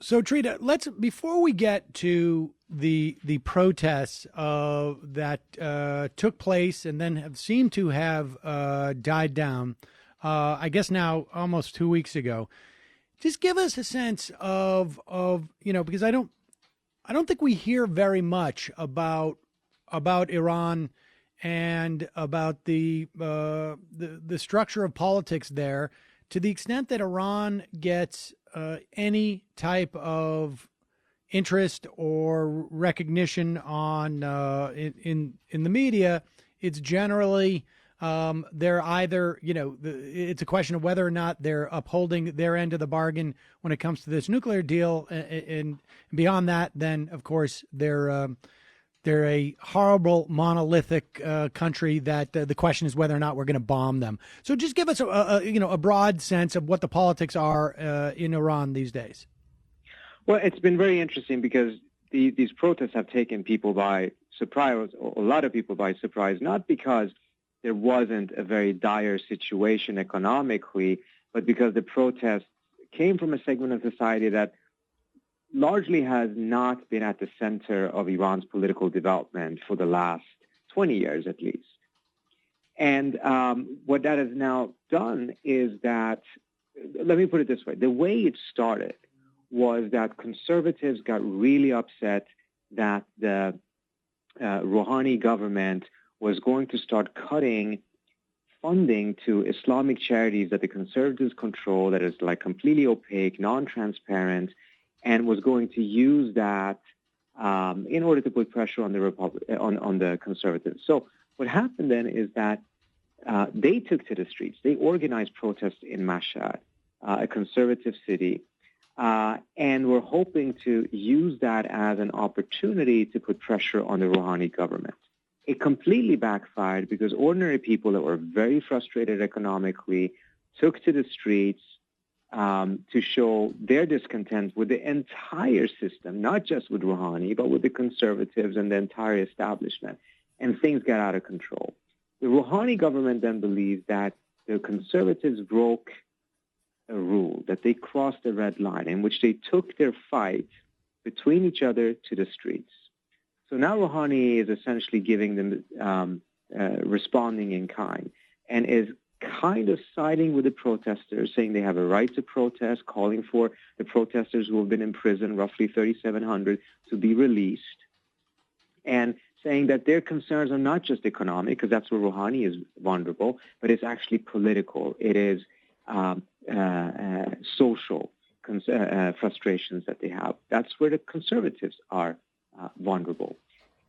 So Trita, before we get to the protests that took place and then have seemed to have died down, I guess now almost 2 weeks ago. Just give us a sense of because I don't think we hear very much about Iran and about the structure of politics there, to the extent that Iran gets any type of interest or recognition on in the media. It's generally they're either, it's a question of whether or not they're upholding their end of the bargain when it comes to this nuclear deal, and beyond that, then of course they're a horrible monolithic country that the question is whether or not we're going to bomb them. So just give us a broad sense of what the politics are in Iran these days. Well, it's been very interesting because these protests have taken people by surprise, or a lot of people by surprise, not because there wasn't a very dire situation economically, but because the protests came from a segment of society that largely has not been at the center of Iran's political development for the last 20 years at least. And what that has now done is that, let me put it this way, the way it started was that conservatives got really upset that the Rouhani government was going to start cutting funding to Islamic charities that the conservatives control, that is like completely opaque, non-transparent, and was going to use that in order to put pressure on the conservatives. So what happened then is that they took to the streets. They organized protests in Mashhad, a conservative city, and were hoping to use that as an opportunity to put pressure on the Rouhani government. It completely backfired because ordinary people that were very frustrated economically took to the streets to show their discontent with the entire system, not just with Rouhani, but with the conservatives and the entire establishment. And things got out of control. The Rouhani government then believed that the conservatives broke a rule, that they crossed a red line in which they took their fight between each other to the streets. So now Rouhani is essentially giving them, responding in kind, and is kind of siding with the protesters, saying they have a right to protest, calling for the protesters who have been in prison, roughly 3,700, to be released, and saying that their concerns are not just economic, because that's where Rouhani is vulnerable, but it's actually political. It is social frustrations that they have. That's where the conservatives are vulnerable.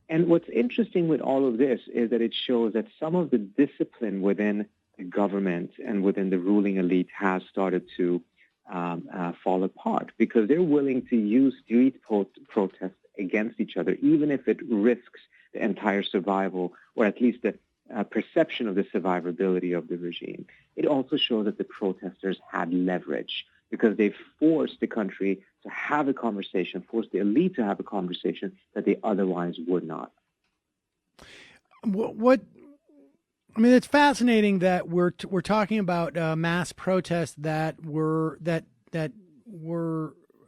And what's interesting with all of this is that it shows that some of the discipline within the government and within the ruling elite has started to fall apart, because they're willing to use street protests against each other, even if it risks the entire survival, or at least the perception of the survivability of the regime. It also shows that the protesters had leverage, because they forced the country to have a conversation, forced the elite to have a conversation that they otherwise would not. It's fascinating that we're talking about mass protests that were,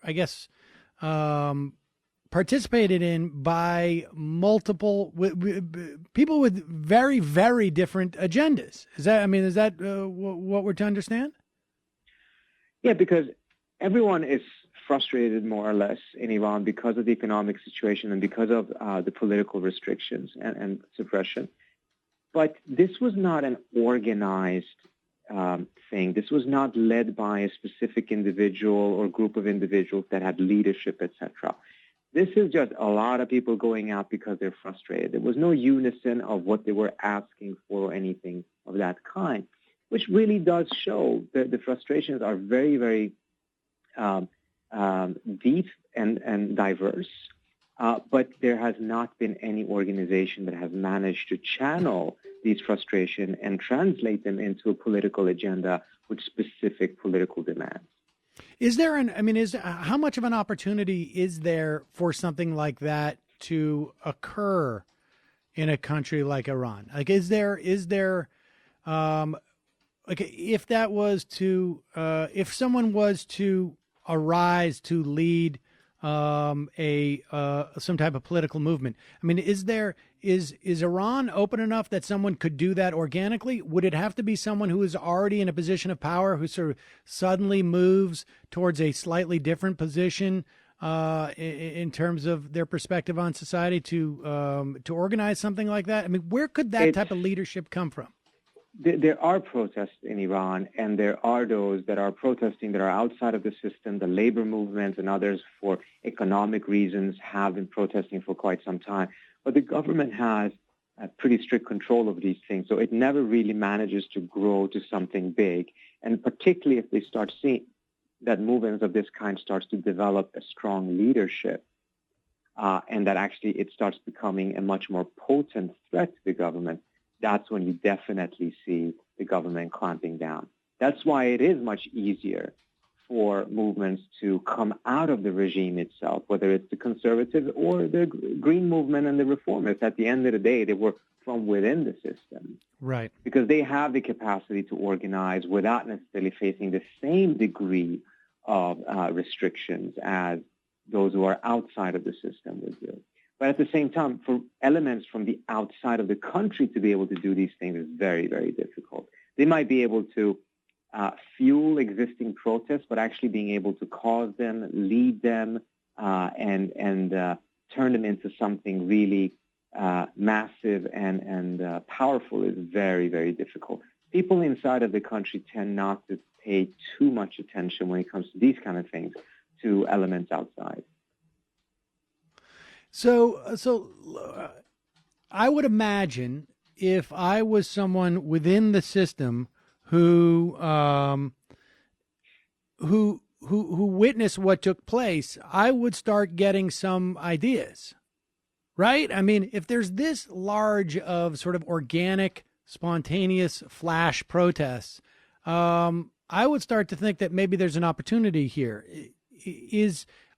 I guess, participated in by multiple people with very, very different agendas. Is that what we're to understand? Yeah, because everyone is frustrated more or less in Iran because of the economic situation and because of the political restrictions and suppression. But this was not an organized thing. This was not led by a specific individual or group of individuals that had leadership, etc. This is just a lot of people going out because they're frustrated. There was no unison of what they were asking for or anything of that kind, which really does show that the frustrations are very, very deep and diverse. But there has not been any organization that has managed to channel these frustrations and translate them into a political agenda with specific political demands. Is there how much of an opportunity is there for something like that to occur in a country like Iran? Like, if that was to, if someone was to arise to lead some type of political movement? I mean, is Iran open enough that someone could do that organically? Would it have to be someone who is already in a position of power who sort of suddenly moves towards a slightly different position in terms of their perspective on society to organize something like that? I mean, where could that type of leadership come from? There are protests in Iran, and there are those that are protesting that are outside of the system. The labor movement and others, for economic reasons, have been protesting for quite some time. But the government has a pretty strict control of these things, so it never really manages to grow to something big. And particularly if they start seeing that movements of this kind starts to develop a strong leadership, and that actually it starts becoming a much more potent threat to the government, that's when you definitely see the government clamping down. That's why it is much easier for movements to come out of the regime itself, whether it's the conservatives or the Green movement and the reformists. At the end of the day, they were from within the system. Right. Because they have the capacity to organize without necessarily facing the same degree of restrictions as those who are outside of the system would do. But at the same time, for elements from the outside of the country to be able to do these things is very, very difficult. They might be able to fuel existing protests, but actually being able to cause them, lead them, and turn them into something really massive and powerful is very, very difficult. People inside of the country tend not to pay too much attention when it comes to these kind of things to elements outside. So I would imagine if I was someone within the system who witnessed what took place, I would start getting some ideas, right? I mean, if there's this large of sort of organic, spontaneous flash protests, I would start to think that maybe there's an opportunity here.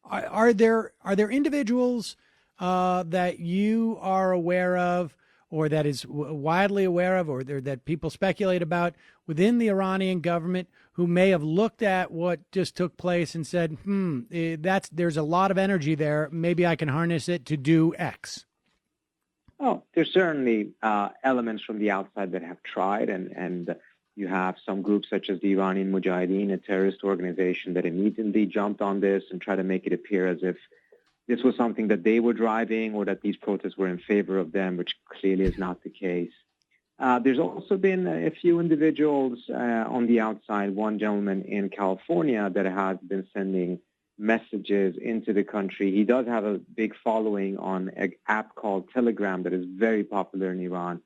Are there individuals that you are aware of, or that is widely aware of, or that people speculate about within the Iranian government who may have looked at what just took place and said, there's a lot of energy there. Maybe I can harness it to do X? Oh, there's certainly elements from the outside that have tried, and you have some groups such as the Iranian Mujahideen, a terrorist organization, that immediately jumped on this and tried to make it appear as if this was something that they were driving or that these protests were in favor of them, which clearly is not the case. There's also been a few individuals on the outside, one gentleman in California that has been sending messages into the country. He does have a big following on an app called Telegram that is very popular in Iran,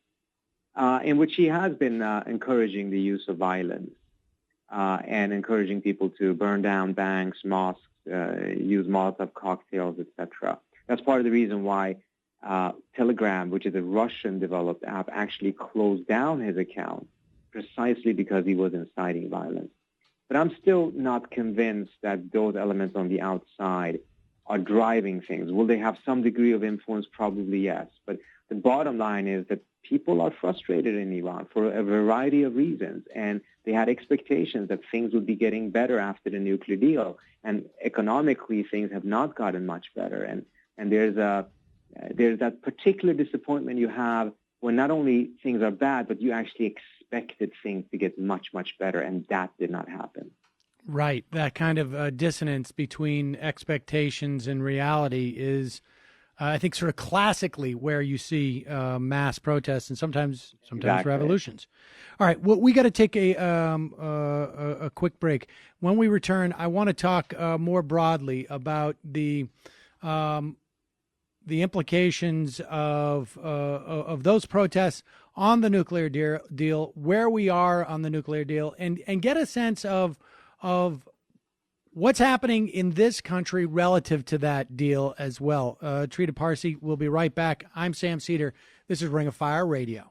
in which he has been encouraging the use of violence and encouraging people to burn down banks, mosques, use Molotov cocktails, etc. That's part of the reason why Telegram, which is a Russian-developed app, actually closed down his account, precisely because he was inciting violence. But I'm still not convinced that those elements on the outside are driving things. Will they have some degree of influence? Probably yes. But the bottom line is that people are frustrated in Iran for a variety of reasons, and they had expectations that things would be getting better after the nuclear deal, and economically things have not gotten much better. And there's that particular disappointment you have when not only things are bad, but you actually expected things to get much, much better, and that did not happen. Right. That kind of dissonance between expectations and reality is, I think, sort of classically where you see mass protests and sometimes exactly. Revolutions. All right. Well, we got to take a quick break. When we return, I want to talk more broadly about the implications of those protests on the nuclear deal, where we are on the nuclear deal, and get a sense of what's happening in this country relative to that deal as well. Trita Parsi will be right back. I'm Sam Seder. This is Ring of Fire Radio.